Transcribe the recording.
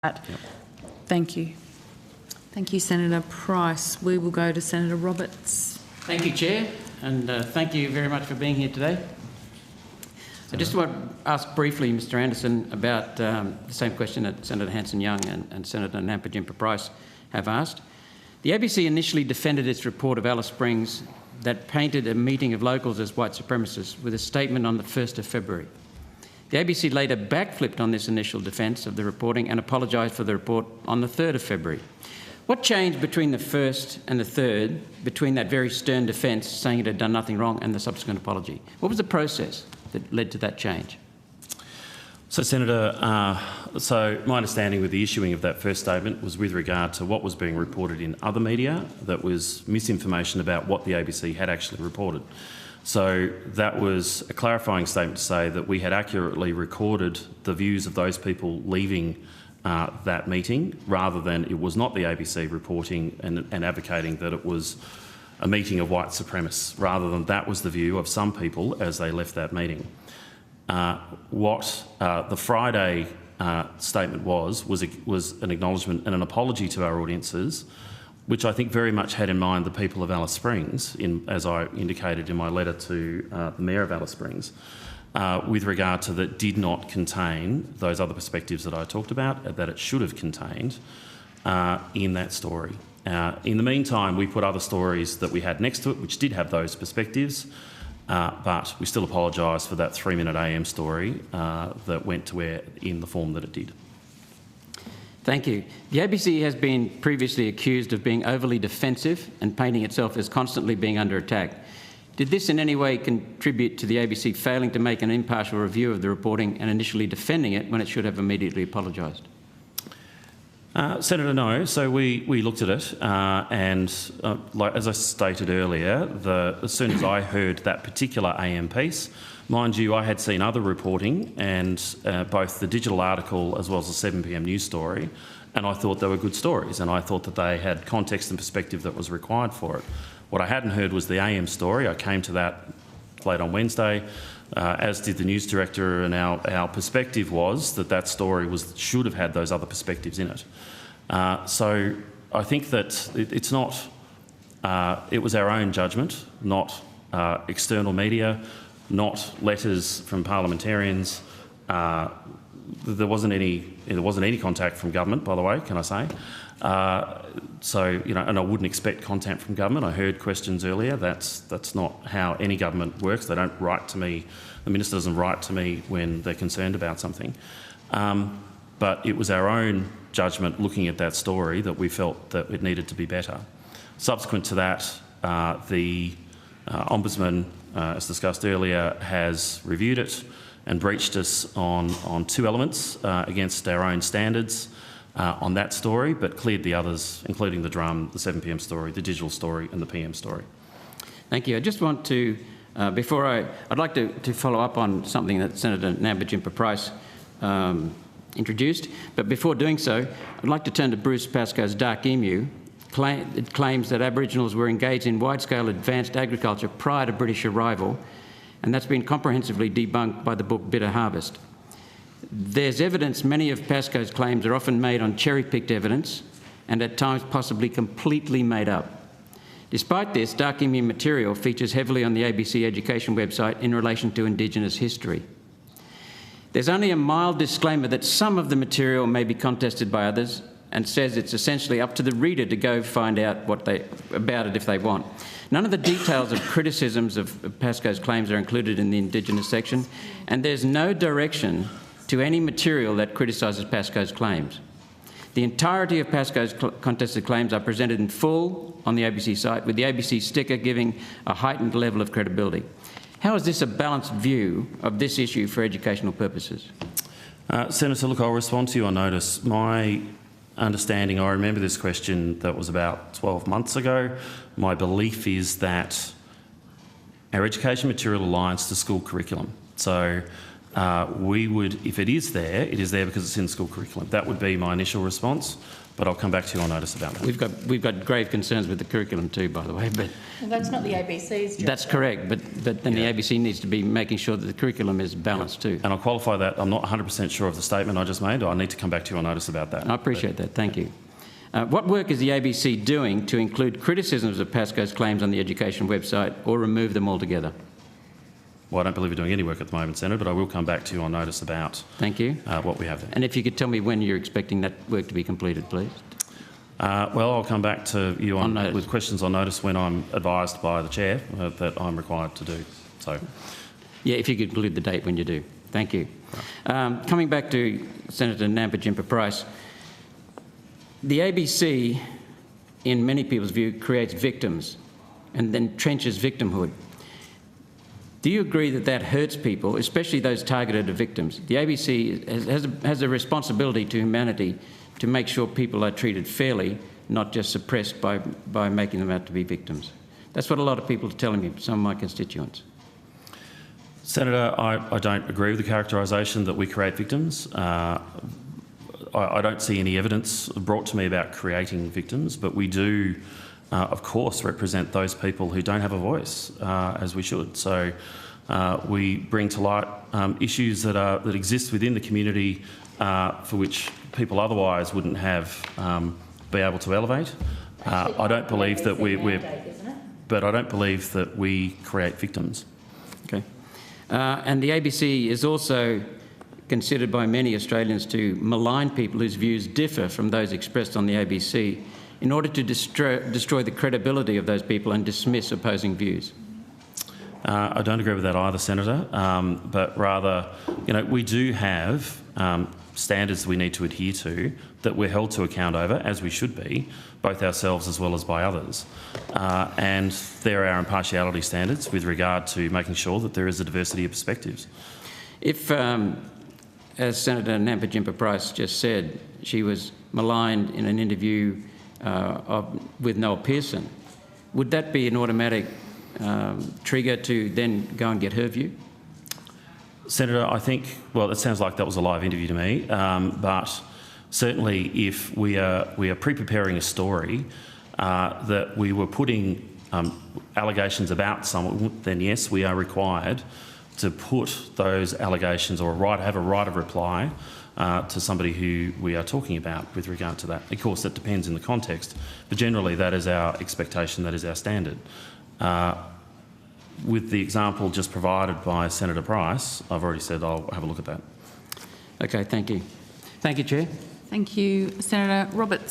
that. Yep. Thank you. Thank you, Senator Price. We will go to Senator Roberts. Thank you, Chair, and thank you very much for being here today. I just want to ask briefly, Mr Anderson, about the same question that Senator Hanson-Young and Senator Nampijinpa Price have asked. The ABC initially defended its report of Alice Springs that painted a meeting of locals as white supremacists with a statement on the 1st of February. The ABC later backflipped on this initial defence of the reporting and apologised for the report on the 3rd of February. What changed between the 1st and the 3rd, between that very stern defence saying it had done nothing wrong and the subsequent apology? What was the process that led to that change? So, Senator, my understanding with the issuing of that first statement was with regard to what was being reported in other media that was misinformation about what the ABC had actually reported. So that was a clarifying statement to say that we had accurately recorded the views of those people leaving that meeting, rather than it was not the ABC reporting and advocating that it was a meeting of white supremacists, rather than that was the view of some people as they left that meeting. What the Friday statement was an acknowledgement and an apology to our audiences, which I think very much had in mind the people of Alice Springs, as I indicated in my letter to the Mayor of Alice Springs, with regard to that did not contain those other perspectives that I talked about, that it should have contained in that story. In the meantime, we put other stories that we had next to it which did have those perspectives, but we still apologise for that 3-minute AM story that went to air in the form that it did. Thank you. The ABC has been previously accused of being overly defensive and painting itself as constantly being under attack. Did this in any way contribute to the ABC failing to make an impartial review of the reporting and initially defending it when it should have immediately apologised? Senator, no. So we looked at it and, as I stated earlier, as soon as I heard that particular AM piece, mind you, I had seen other reporting and both the digital article as well as the 7 p.m. news story, and I thought they were good stories, and I thought that they had context and perspective that was required for it. What I hadn't heard was the AM story. I came to that late on Wednesday, as did the news director, and our perspective was that story should have had those other perspectives in it. So I think that it's not. It was our own judgment, not external media, not letters from parliamentarians. There wasn't any contact from government, by the way, can I say? So, you know, and I wouldn't expect contact from government. I heard questions earlier. That's not how any government works. They don't write to me. The minister doesn't write to me when they're concerned about something. But it was our own judgment looking at that story that we felt that it needed to be better. Subsequent to that, the Ombudsman, as discussed earlier, has reviewed it and breached us on 2 elements against our own standards on that story, but cleared the others, including the drum, the 7 p.m. story, the digital story and the PM story. Thank you. I just want to, I'd like to follow up on something that Senator Nampijinpa Price introduced, but before doing so, I'd like to turn to Bruce Pascoe's Dark Emu. It claims that Aboriginals were engaged in wide-scale advanced agriculture prior to British arrival, and that's been comprehensively debunked by the book Bitter Harvest. There's evidence many of Pascoe's claims are often made on cherry-picked evidence and at times possibly completely made up. Despite this, Dark Emu material features heavily on the ABC Education website in relation to Indigenous history. There's only a mild disclaimer that some of the material may be contested by others and says it's essentially up to the reader to go find out about it if they want. None of the details of criticisms of Pascoe's claims are included in the Indigenous section, and there's no direction to any material that criticises Pascoe's claims. The entirety of Pascoe's contested claims are presented in full on the ABC site, with the ABC sticker giving a heightened level of credibility. How is this a balanced view of this issue for educational purposes? Senator, look, I'll respond to your notice. My understanding, I remember this question that was about 12 months ago. My belief is that our education material aligns to school curriculum. So we would, if it is there because it's in the school curriculum. That would be my initial response, but I'll come back to you on notice about that. We've got grave concerns with the curriculum too, by the way, but Well, that's not the ABC's job. that's correct. But then the ABC needs to be making sure that the curriculum is balanced too. And I'll qualify that. I'm not 100% sure of the statement I just made. I need to come back to you on notice about that. I appreciate that. Thank you. What work is the ABC doing to include criticisms of Pascoe's claims on the education website or remove them altogether? Well, I don't believe we're doing any work at the moment, Senator, but I will come back to you on notice about Thank you. what we have there. And if you could tell me when you're expecting that work to be completed, please. Well, I'll come back to you On notice. with questions on notice when I'm advised by the Chair that I'm required to do so. Yeah, if you could include the date when you do. Thank you. Coming back to Senator Nampa-Jimpa-Price, the ABC, in many people's view, creates victims and then trenches victimhood. Do you agree that that hurts people, especially those targeted as victims? The ABC has a responsibility to humanity to make sure people are treated fairly, not just suppressed by making them out to be victims. That's what a lot of people are telling me, some of my constituents. Senator, I don't agree with the characterisation that we create victims. I don't see any evidence brought to me about creating victims, but we do, of course, represent those people who don't have a voice, as we should. So we bring to light issues that exist within the community for which people otherwise wouldn't have be able to elevate. I don't believe that but I don't believe that we create victims. Okay. And the ABC is also considered by many Australians to malign people whose views differ from those expressed on the ABC in order to destroy the credibility of those people and dismiss opposing views. I don't agree with that either, Senator, but rather, we do have standards we need to adhere to that we're held to account over, as we should be, both ourselves as well as by others. And there are our impartiality standards with regard to making sure that there is a diversity of perspectives. If, as Senator Nampa-Jimpa-Price just said, she was maligned in an interview with Noel Pearson, would that be an automatic trigger to then go and get her view? Senator, I think, well, it sounds like that was a live interview to me, but certainly if we are pre-preparing a story that we were putting allegations about someone, then yes, we are required to put those allegations or have a right of reply to somebody who we are talking about with regard to that. Of course, that depends in the context, but generally that is our expectation, that is our standard. With the example just provided by Senator Price, I've already said I'll have a look at that. Okay, thank you. Thank you, Chair. Thank you, Senator Roberts.